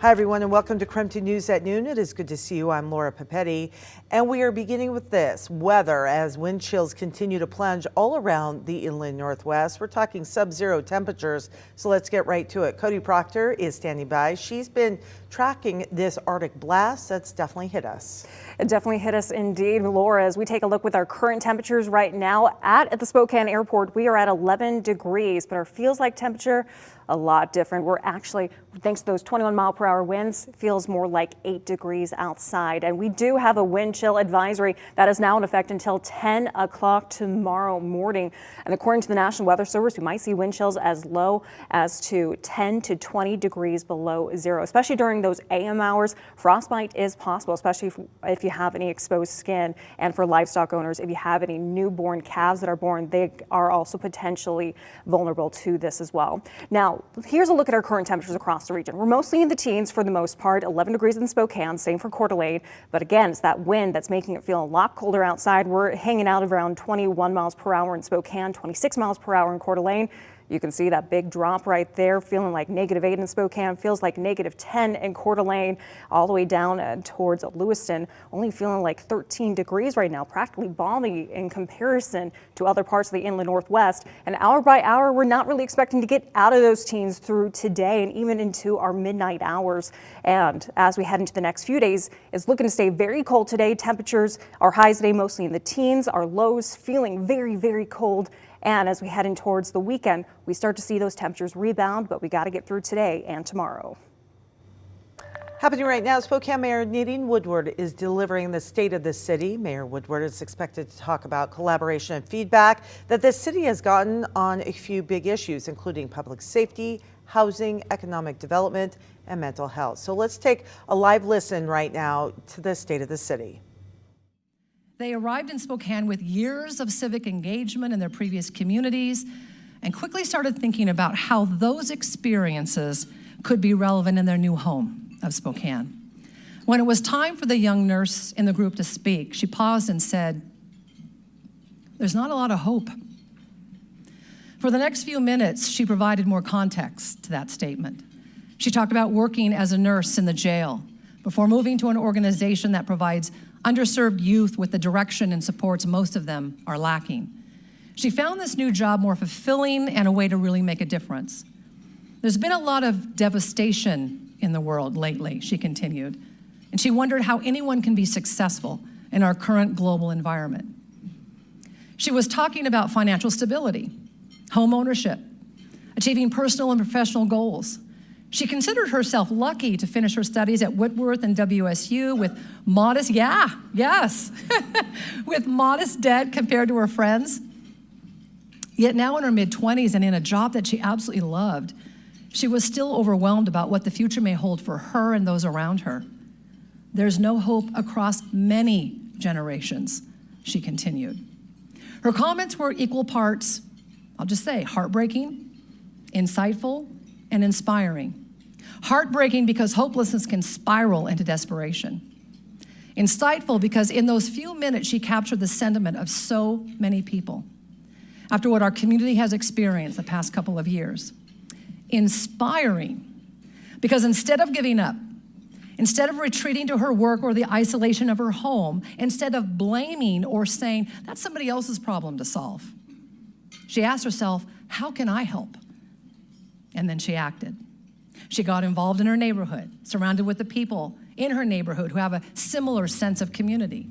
Hi, everyone, and welcome to KREM News at Noon. It is good to see you. I'm Laura Papetti, and we are beginning with this weather as wind chills continue to plunge all around the inland Northwest. We're talking sub-zero temperatures, so let's get right to it. Cody Proctor is standing by. She's been tracking this Arctic blast that's definitely hit us. It definitely hit us indeed, Laura. As we take a look with our current temperatures right now at the Spokane Airport, we are at 11 degrees, but our feels like temperature a lot different. We're actually, thanks to those 21-mile-per-hour winds, feels more like 8 degrees outside. And we do have a wind chill advisory that is now in effect until 10 o'clock tomorrow morning. And according to the National Weather Service, we might see wind chills as low as to 10 to 20 degrees below zero, especially during those AM hours. Frostbite is possible, especially if you have any exposed skin. And for livestock owners, if you have any newborn calves that are born, they are also potentially vulnerable to this as well. Now, here's a look at our current temperatures across the region. We're mostly in the teens for the most part, 11 degrees in Spokane, same for Coeur d'Alene. But again, it's that wind that's making it feel a lot colder outside. We're hanging out around 21 miles per hour in Spokane, 26 miles per hour in Coeur d'Alene. You can see that big drop right there, feeling like -8 in Spokane, feels like -10 in Coeur d'Alene, all the way down towards Lewiston, only feeling like 13 degrees right now, practically balmy in comparison to other parts of the inland Northwest. And hour by hour, we're not really expecting to get out of those teens through today and even into our midnight hours. And as we head into the next few days, it's looking to stay very cold today. Temperatures, our highs today mostly in the teens, our lows feeling very, very cold. And as we head in towards the weekend, we start to see those temperatures rebound, but we got to get through today and tomorrow. Happening right now, Spokane Mayor Nadine Woodward is delivering the state of the city. Mayor Woodward is expected to talk about collaboration and feedback that the city has gotten on a few big issues, including public safety, housing, economic development, and mental health. So let's take a live listen right now to the state of the city. They arrived in Spokane with years of civic engagement in their previous communities and quickly started thinking about how those experiences could be relevant in their new home of Spokane. When it was time for the young nurse in the group to speak, she paused and said, "There's not a lot of hope." For the next few minutes, she provided more context to that statement. She talked about working as a nurse in the jail before moving to an organization that provides underserved youth with the direction and supports most of them are lacking. She found this new job more fulfilling and a way to really make a difference. There's been a lot of devastation in the world lately, she continued, and she wondered how anyone can be successful in our current global environment. She was talking about financial stability, home ownership, achieving personal and professional goals. She considered herself lucky to finish her studies at Whitworth and WSU with modest, with modest debt compared to her friends. Yet now in her mid-20s and in a job that she absolutely loved, she was still overwhelmed about what the future may hold for her and those around her. There's no hope across many generations, she continued. Her comments were equal parts, I'll just say, heartbreaking, insightful, and inspiring. Heartbreaking because hopelessness can spiral into desperation. Insightful because in those few minutes she captured the sentiment of so many people after what our community has experienced the past couple of years. Inspiring because instead of giving up, instead of retreating to her work or the isolation of her home, instead of blaming or saying, that's somebody else's problem to solve, she asked herself, how can I help? And then she acted. She got involved in her neighborhood, surrounded with the people in her neighborhood who have a similar sense of community,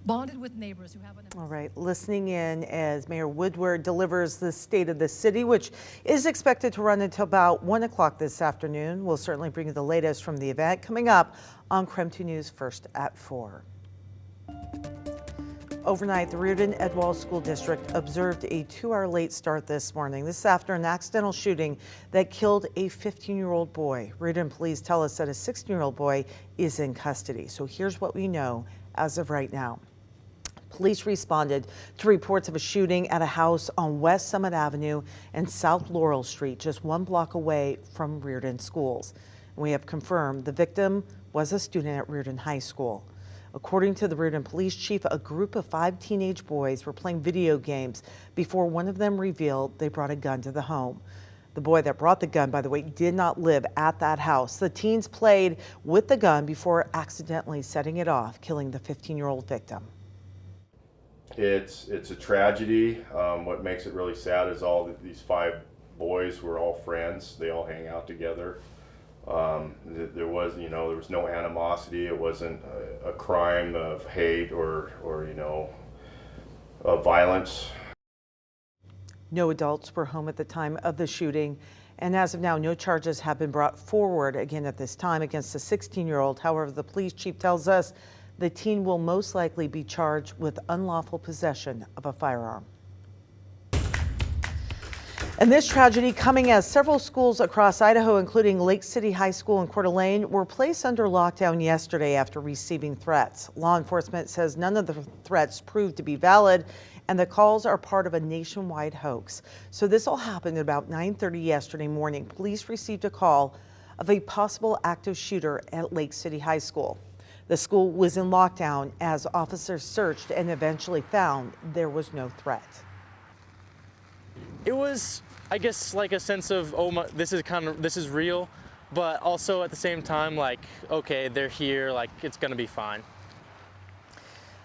bonded with neighbors who have an... All right, listening in as Mayor Woodward delivers the state of the city, which is expected to run until about 1 o'clock this afternoon. We'll certainly bring you the latest from the event coming up on KREM 2 News first at 4. Overnight, the Ruden Edwall School District observed a 2-hour late start this morning. This after an accidental shooting that killed a 15-year-old boy. Ruden police tell us that a 16-year-old boy is in custody. So here's what we know as of right now. Police responded to reports of a shooting at a house on West Summit Avenue and South Laurel Street, just 1 block away from Ruden schools. And we have confirmed the victim was a student at Ruden High School. According to the Ruden police chief, a group of 5 teenage boys were playing video games before one of them revealed they brought a gun to the home. The boy that brought the gun, by the way, did not live at that house. The teens played with the gun before accidentally setting it off, killing the 15-year-old victim. It's a tragedy. What makes it really sad is these 5 boys were all friends. They all hang out together. There was no animosity. It wasn't a crime of hate or of violence. No adults were home at the time of the shooting, and as of now, no charges have been brought forward again at this time against the 16-year-old. However, the police chief tells us the teen will most likely be charged with unlawful possession of a firearm. And this tragedy coming as several schools across Idaho, including Lake City High School and Coeur d'Alene, were placed under lockdown yesterday after receiving threats. Law enforcement says none of the threats proved to be valid, and the calls are part of a nationwide hoax. So this all happened at about 9:30 yesterday morning. Police received a call of a possible active shooter at Lake City High School. The school was in lockdown as officers searched and eventually found there was no threat. It was, I guess, like a sense of, oh my, this is real, but also at the same time, like, okay, they're here, like, it's gonna be fine.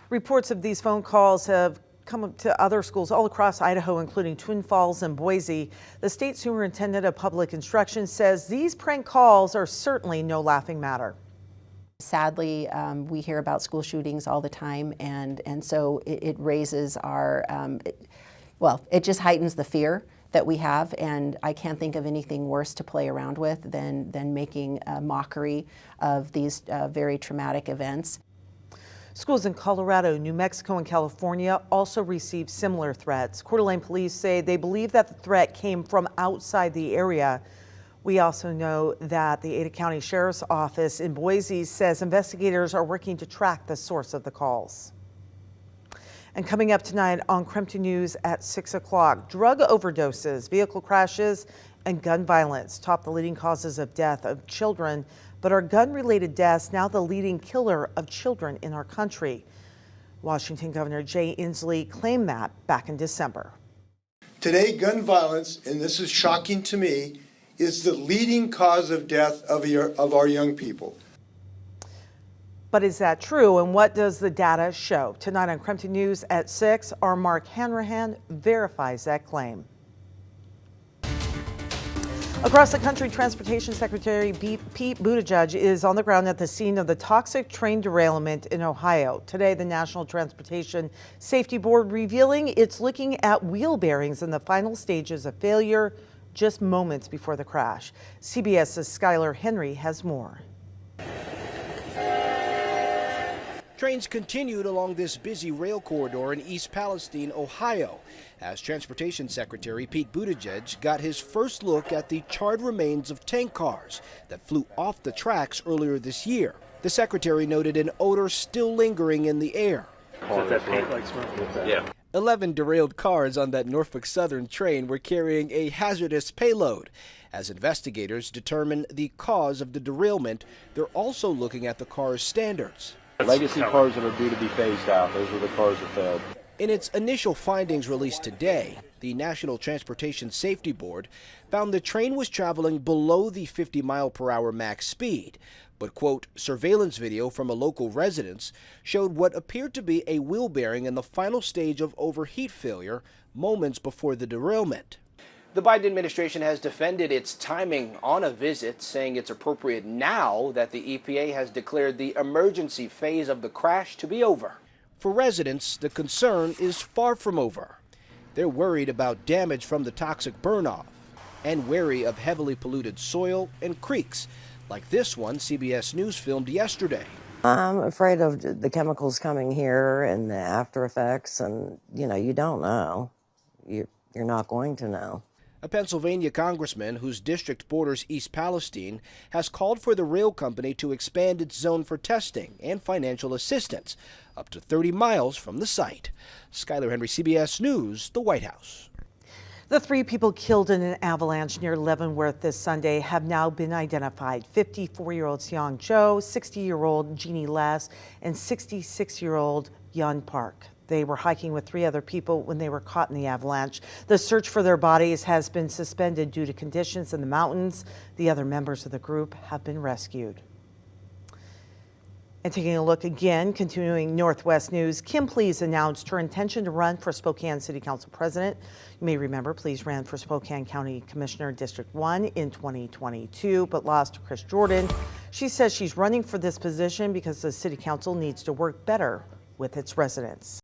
Reports of these phone calls have come up to other schools all across Idaho, including Twin Falls and Boise. The state superintendent of public instruction says these prank calls are certainly no laughing matter. Sadly, we hear about school shootings all the time, and so it raises our, it just heightens the fear that we have, and I can't think of anything worse to play around with than making a mockery of these very traumatic events. Schools in Colorado, New Mexico, and California also received similar threats. Coeur d'Alene police say they believe that the threat came from outside the area. We also know that the Ada County Sheriff's Office in Boise says investigators are working to track the source of the calls. And coming up tonight on KREM News at 6 o'clock, drug overdoses, vehicle crashes, and gun violence top the leading causes of death of children. But are gun-related deaths now the leading killer of children in our country? Washington Governor Jay Inslee claimed that back in December. Today, gun violence, and this is shocking to me, is the leading cause of death of our young people. But is that true, and what does the data show? Tonight on KREM News at 6, our Mark Hanrahan verifies that claim. Across the country, Transportation Secretary Pete Buttigieg is on the ground at the scene of the toxic train derailment in Ohio. Today, the National Transportation Safety Board revealing it's looking at wheel bearings in the final stages of failure just moments before the crash. CBS's Skylar Henry has more. Trains continued along this busy rail corridor in East Palestine, Ohio, as Transportation Secretary Pete Buttigieg got his first look at the charred remains of tank cars that flew off the tracks earlier this year. The secretary noted an odor still lingering in the air. Yeah. 11 derailed cars on that Norfolk Southern train were carrying a hazardous payload. As investigators determine the cause of the derailment, they're also looking at the car's standards. Legacy cars that are due to be phased out, those are the cars that failed. In its initial findings released today, the National Transportation Safety Board found the train was traveling below the 50-mile-per-hour max speed. But, quote, surveillance video from a local residence showed what appeared to be a wheel bearing in the final stage of overheat failure moments before the derailment. The Biden administration has defended its timing on a visit, saying it's appropriate now that the EPA has declared the emergency phase of the crash to be over. For residents, the concern is far from over. They're worried about damage from the toxic burn-off and wary of heavily polluted soil and creeks, like this one CBS News filmed yesterday. I'm afraid of the chemicals coming here and the after effects, and, you don't know. You're not going to know. A Pennsylvania congressman whose district borders East Palestine has called for the rail company to expand its zone for testing and financial assistance up to 30 miles from the site. Skylar Henry, CBS News, the White House. The 3 people killed in an avalanche near Leavenworth this Sunday have now been identified. 54-year-old Seong Jo, 60-year-old Jeannie Les, and 66-year-old Yun Park. They were hiking with 3 other people when they were caught in the avalanche. The search for their bodies has been suspended due to conditions in the mountains. The other members of the group have been rescued. And taking a look again, continuing Northwest news, Kim Please announced her intention to run for Spokane City Council President. You may remember Please ran for Spokane County Commissioner District 1 in 2022, but lost to Chris Jordan. She says she's running for this position because the City Council needs to work better with its residents.